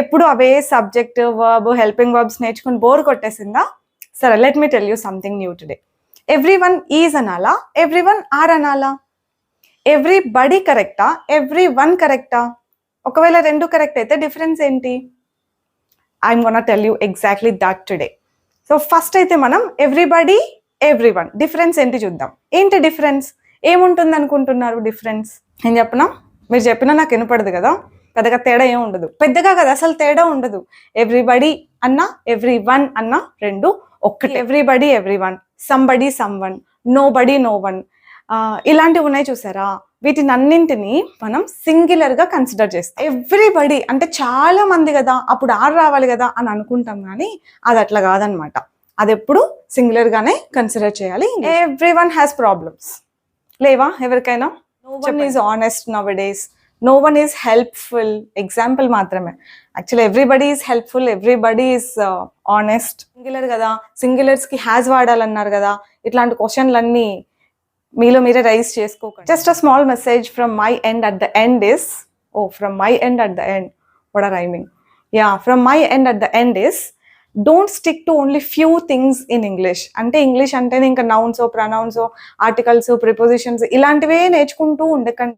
ఎప్పుడు అవే subject verb helping verbs నేర్చుకుని bore కొట్టేసిందా? సరే, let me tell you something new today. Everyone is అనాలా, everyone are అనాలా? Everybody కరెక్టా, ఎవ్రీవన్ కరెక్టా? ఒకవేళ రెండు కరెక్ట్ అయితే డిఫరెన్స్ ఏంటి? I'm gonna tell you exactly that today. So first అయితే మనం ఎవ్రీబడి ఎవ్రీవన్ డిఫరెన్స్ ఏంటి చూద్దాం. ఏంటి డిఫరెన్స్? ఏముంటుంది అనుకుంటున్నారు డిఫరెన్స్? నేను చెప్పనా? మీరు చెప్పినా నాకు వినపడదు కదా, పెద్దగా తేడా ఏం ఉండదు. పెద్దగా కదా, అసలు తేడా ఉండదు. ఎవ్రీబడి అన్నా ఎవ్రీవన్ అన్నా రెండు ఒక్కటి. Everybody everyone, somebody someone, nobody no one, ఇలాంటివి ఉన్నాయి చూసారా? వీటిని అన్నింటినీ మనం సింగులర్ గా కన్సిడర్ చేస్తాం. ఎవ్రీబడి అంటే చాలా మంది కదా, అప్పుడు ఆర్ రావాలి కదా అని అనుకుంటాం, కానీ అది అట్లా కాదనమాట. అది ఎప్పుడు సింగులర్ గానే కన్సిడర్ చేయాలి. ఎవ్రీవన్ హ్యాస్ ప్రాబ్లమ్స్, లేవా ఎవరికైనా? No one is honest nowadays, no one is helpful. Example మాత్రమే. Actually everybody is helpful, everybody is honest. Singular కదా, సింగులర్స్ కి హ్యాస్ వాడాలన్నారు కదా. ఇట్లాంటి క్వశ్చన్లన్నీ మీలో మీరే రైజ్ చేసుకోకండి. Just a small message from my end at the end is, from my end at the end, what are rhyming? From my end at the end is, don't stick to only few things in English. అంటే English అంటేనే ఇంకా nouns, pronounce, articles, prepositions ఇలాంటివే నేర్చుకుంటూ ఉండకండి.